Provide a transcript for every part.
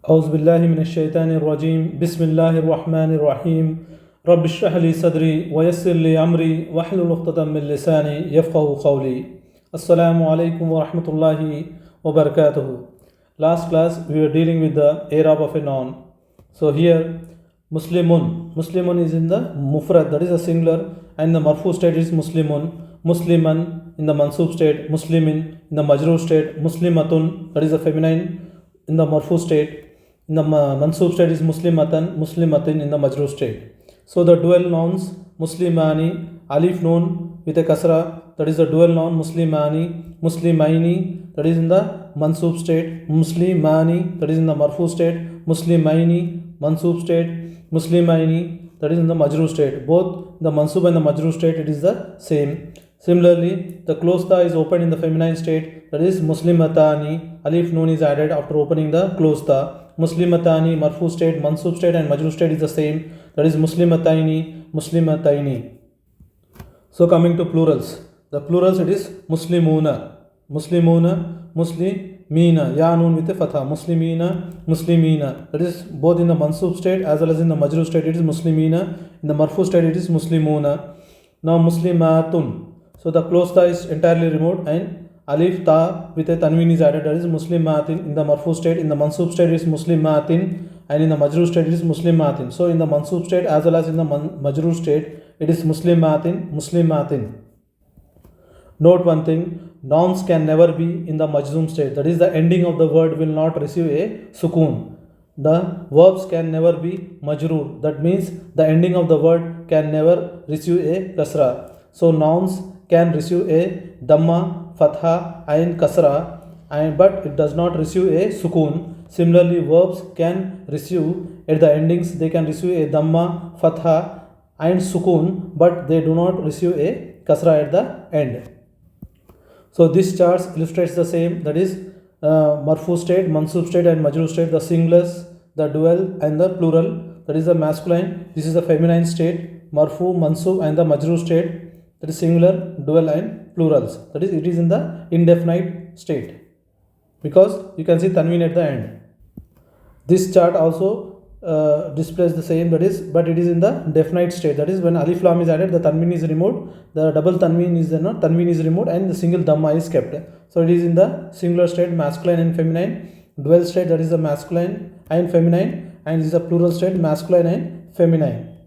औज़ुबिल्लाहिमिनश्शैतानिर्रजीम बिस्मिल्लाहिर्रहमानिर्रहीम रब्बिश्रह ली सदरी वयस्सिर ली अमरी वहलुल उक़्दतम मिन लिसानी यफ़क़हू क़ौली। Assalamu alaikum wa rahmatullahi wa barakatuhu. Last class we were dealing with the i'rab of a noun. So here Muslimun is in the mufrad, that is a singular, and the marfu state is Muslimun. Musliman in the mansub state, Muslimin in the majrur state, Muslimatun, that is a feminine in the marfu state. In the mansub state is Muslimatan, Muslimatin in the majrur state. So the dual nouns Muslimani, alif noon with a kasra, that is the dual noun Muslimani, Muslimaini, that is in the mansub state, Muslimani, that is in the marfu state, Muslimaini, mansub state, Muslimaini, that is in the majrur state. Both the mansub and the majrur state, it is the same. Similarly, the closed ta is opened in the feminine state, that is Muslimatani, alif noon is added after opening the closed ta. Muslimatani, marfu state, mansub state and majrur state is the same, that is Muslimataini, Muslimataini. So coming to plurals, the plurals it is Muslimuna, Muslimuna, Muslimina, ya noon with a fatha, Muslimina, Muslimina. That is both in the mansub state as well as in the majrur state it is Muslimina, in the marfu state it is Muslimuna. Now Muslimatun, so the closed ta is entirely removed and alif ta with a tanween is added, that is Muslimatin in the marfu state. In the mansub state it is Muslimatin and in the majrur state it is Muslimatin. So in the mansub state as well as in the majrur state it is Muslimatin, Muslimatin. Note one thing, nouns can never be in the majzum state, that is the ending of the word will not receive a sukun. The verbs can never be majroor, that means the ending of the word can never receive a kasra. So nouns can receive a dhamma, fatha, ayn, kasra, but it does not receive a sukun. Similarly, verbs can receive at the endings, they can receive a dhamma, fatha, and sukun, but they do not receive a kasra at the end. So this chart illustrates the same, that is marfu state, mansub state and majrur state, the singulars, the dual and the plural, that is the masculine. This is the feminine state, marfu, mansub and the majrur state, that is singular, dual and plurals. That is, it is in the indefinite state because you can see tanween at the end. This chart also displays the same, that is, but it is in the definite state, that is when alif lam is added, the tanween is removed, the double tanween is there, not tanween is removed and the single dhamma is kept. So it is in the singular state, masculine and feminine, dual state, that is the masculine and feminine, and this is a plural state, masculine and feminine.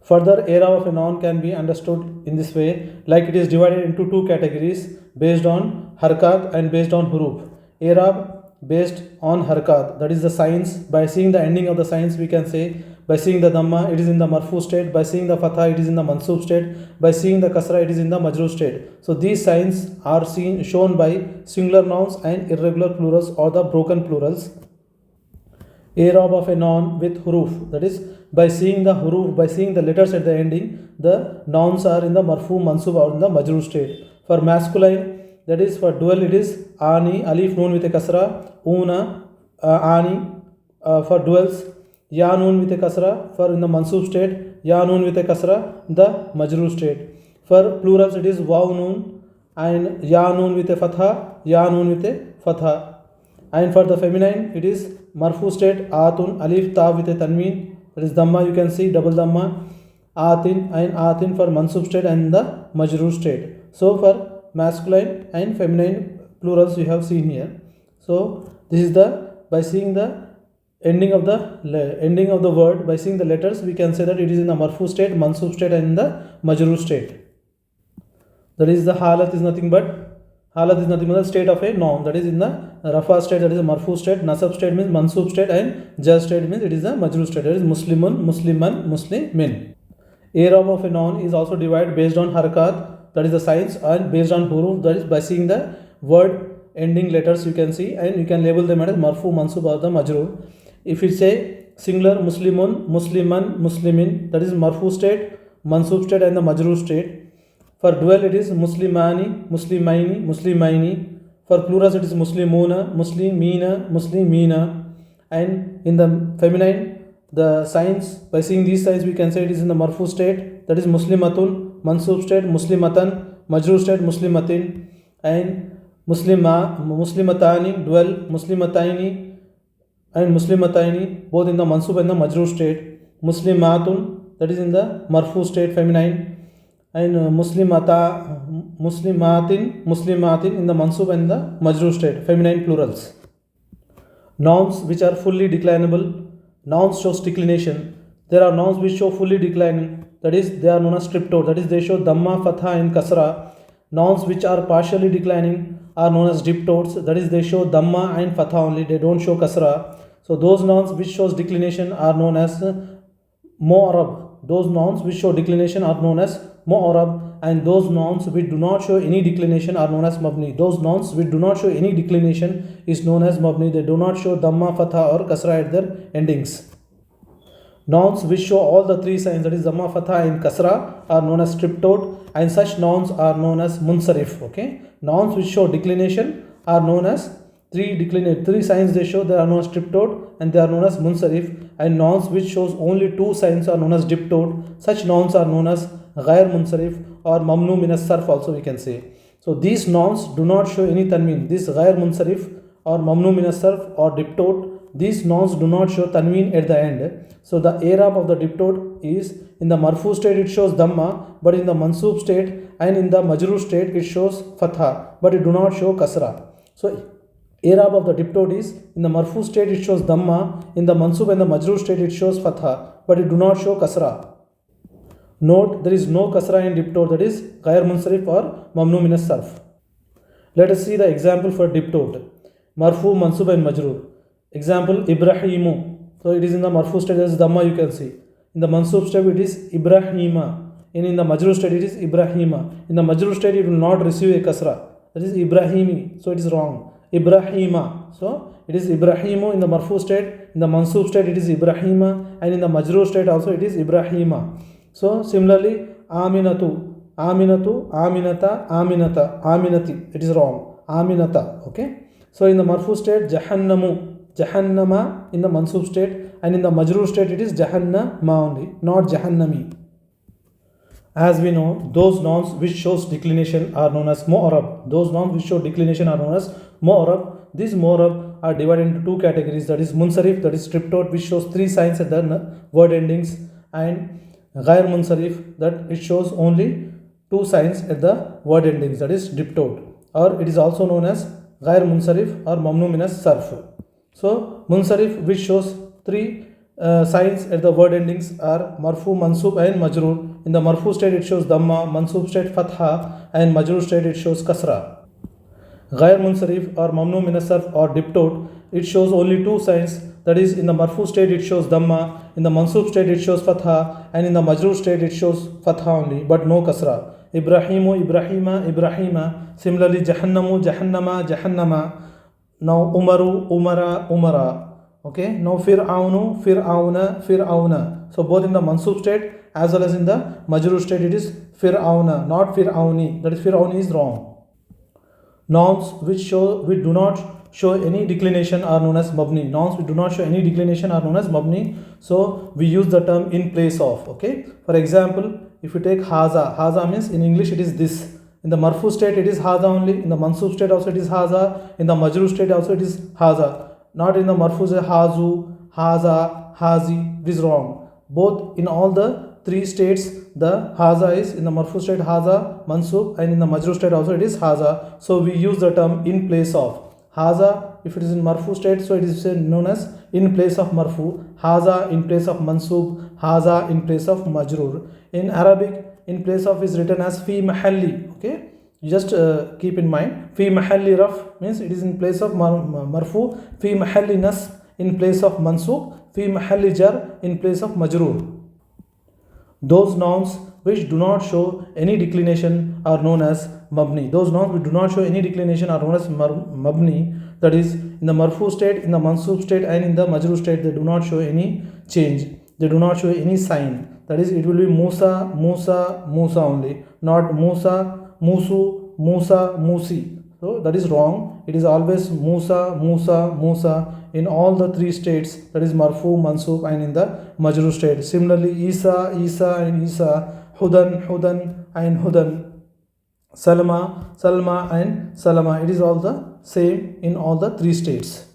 Further, i'rab of a noun can be understood in this way, like it is divided into two categories based on harkat and based on huruf. I'rab based on harkat, that is the signs. By seeing the ending of the signs we can say, by seeing the dhamma it is in the marfu state, by seeing the fatha it is in the mansub state, by seeing the kasra it is in the majrur state. So these signs are shown by singular nouns and irregular plurals or the broken plurals. I'rab of a noun with huruf, that is by seeing the huruf, by seeing the letters at the ending, the nouns are in the marfu, mansub or in the majrur state. For masculine, that is for dual it is ani, alif noon with a kasra, una, ani. For duals, ya noon with a kasra. For in the mansub state, ya noon with a kasra, the majrur state. For plurals it is waw noon and ya noon with a fatha, ya noon with a fatha. And for the feminine it is marfu state, atun, alif ta with a tanween, that is dhamma, you can see double dhamma, atin, and atin for mansub state and the majrur state. So for masculine and feminine plurals you have seen here. So this is the, by seeing the ending of the word, by seeing the letters we can say that it is in the marfu state, mansub state and in the majrur state. That is the halat is nothing but the state of a noun, that is in the rafa state, that is the marfu state, nasab state means mansub state and jar state means it is the majrur state, that is muslimun, musliman, muslimin. I'rab of a noun is also divided based on harakat, that is the signs, and based on huruf, that is by seeing the word ending letters you can see, and you can label them as marfu, mansub or the majrur. If we say singular muslimun, musliman, muslimin, that is marfu state, mansub state and the majrur state. For dual it is muslimani, muslimaini, muslimaini. For plurals it is muslimuna, muslimina, muslimina. And in the feminine, the signs, by seeing these signs we can say it is in the marfu state, that is muslimatun, mansub state muslimatan, majrur state muslimatin, and muslimatani dual muslimataini, and muslimataini both in the mansub and the majrur state, muslimatun that is in the marfu state feminine, and muslimatin in the mansub and the majrur state feminine plurals. Nouns which are fully declinable. Nouns shows declination. There are nouns which show fully declining, that is they are known as striptoed, that is they show dhamma, fatha and kasra. Nouns which are partially declining are known as diptodes, that is they show dhamma and fatha only, they don't show kasra. So those nouns which shows declination are known as mu'arab. Those nouns which show declination are known as mu'arab, and those nouns which do not show any declination are known as mabni. Those nouns which do not show any declination is known as mabni. They do not show dhamma, fatha or kasra at their endings. Nouns which show all the three signs, that is dhamma, fatha and kasra, are known as striptoed, and such nouns are known as munsarif. Okay, nouns which show declination are known as three signs they show, they are known as striptoed and they are known as munsarif, and nouns which shows only two signs are known as diptoed. Such nouns are known as ghair munsarif or mamnu min as-sarf also we can say. So these nouns do not show any tanween. This ghair munsarif or mamnu min as-sarf or diptode, these nouns do not show tanween at the end. So the i'rab of the diptode is, in the marfu state it shows dhamma, but in the mansub state and in the majrur state it shows fatha, but it do not show kasra. So i'rab of the diptode is, in the marfu state it shows dhamma, in the mansub and the majrur state it shows fatha, but it do not show kasra. Note, there is no kasra in diptode, that is ghair munsarif or mamnu min as-sarf. Let us see the example for diptode. Marfu, mansub and majrur. Example, Ibrahimu. So it is in the marfu state, as dhamma you can see. In the mansub state it is Ibrahima. In the majrur state it is Ibrahima. In the majrur state it will not receive a kasra, that is Ibrahimi. So it is wrong. Ibrahima. So it is Ibrahimu in the marfu state. In the mansub state it is Ibrahima, and in the majrur state also it is Ibrahima. So similarly, Aminatu, Aminata, Aminati, it is wrong. Aminata. Okay. So in the marfu state, Jahannama in the mansub state, and in the majrur state it is Jahannama only, not Jahannami. As we know, those nouns which shows declination are known as mu'arab. Those nouns which show declination are known as mu'arab. These mu'arab are divided into two categories, that is munsarif, that is striptoed, which shows three signs at the word endings, and ghair munsarif, that it shows only two signs at the word endings, that is diptode, or it is also known as ghair munsarif or mamnu min as-sarf. So munsarif, which shows three signs at the word endings, are marfu, mansub and majrur. In the marfu state it shows dhamma, mansub state fatha, and majrur state it shows kasra. Ghair munsarif or mamnu min as-sarf or diptode, it shows only two signs, that is in the marfu state it shows dhamma, in the mansub state it shows fatha, and in the majrur state it shows fatha only, but no kasra. Ibrahimu, Ibrahima, Ibrahima. Similarly, Jahannamu, Jahannama, Jahannama. Now Umaru, Umara, Umara. Okay. Now Fir'aunu, Fir'auna, Fir'auna. So both in the mansub state as well as in the majrur state it is Fir'auna, not Fir'auni. That is Fir'auni is wrong. Nouns which do not show any declination are known as mabni. Nouns which do not show any declination are known as mabni. So we use the term in place of. Okay. For example, if you take haza, haza means in English it is this. In the marfu state it is haza only. In the mansub state also it is haza. In the majrur state also it is haza. Not in the marfu say hazu, haza, hazi. It is wrong. Both in all the three states the haza is in the marfu state haza, mansub, and in the majrur state also it is haza. So we use the term in place of. Haza, if it is in marfu state, so it is known as in place of marfu. Haza in place of mansub. Haza in place of majrur. In Arabic, in place of is written as fi mahalli. Okay, just keep in mind, fi mahalli raf means it is in place of marfu. Fi mahalli nas in place of mansub. Fi mahalli jar in place of majrur. Those nouns which do not show any declination are known as mabni. Those nouns which do not show any declination are known as mabni. That is, in the marfu state, in the mansub state, and in the majrur state they do not show any change. They do not show any sign. That is, it will be Musa, Musa, Musa only, not Musa, Musu, Musa, Musi. So that is wrong. It is always Musa, Musa, Musa in all the three states, that is marfu, mansub, and in the majrur state. Similarly, Isa, Isa, and Isa, Hudan, Hudan, and Hudan, Salma, Salma, and Salama. It is all the same in all the three states.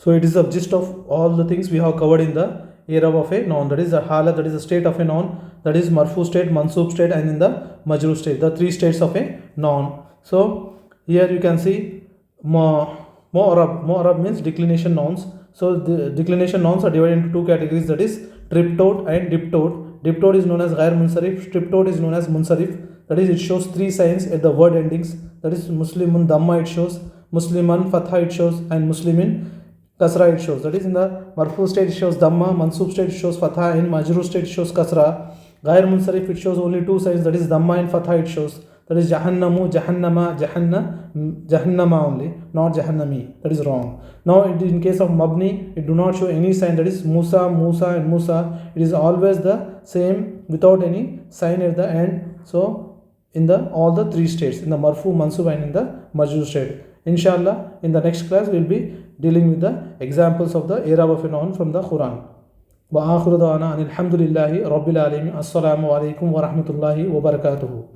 So it is the gist of all the things we have covered in the i'rab of a noun. That is the halat, that is the state of a noun, that is marfu state, mansub state, and in the majrur state, the three states of a noun. So here you can see mu'arab means declination nouns. So the declination nouns are divided into two categories, that is triptot and diptot. Diptot is known as ghair munsarif, triptot is known as munsarif. That is, it shows three signs at the word endings. That is muslimun dhamma it shows, musliman fatha it shows, and muslimin kasra it shows. That is, in the marfu state it shows dhamma, mansub state it shows fatha, in majrur state it shows kasra. Ghair munsarif it shows only two signs, that is dhamma and fatha it shows. That is jahannamu, jahannama, jahannama only, not jahannami. That is wrong. Now in case of mabni, it do not show any sign, that is Musa, Musa and Musa. It is always the same without any sign at the end. So in the all the three states, in the marfu, mansub and in the majrur state. Inshallah, in the next class we will be dealing with the examples of the i'rab of a noun from the Quran. Wa akhiru da'wana anil hamdulillahi rabbil alamin. Assalamu alaikum wa rahmatullahi wa barakatuhu.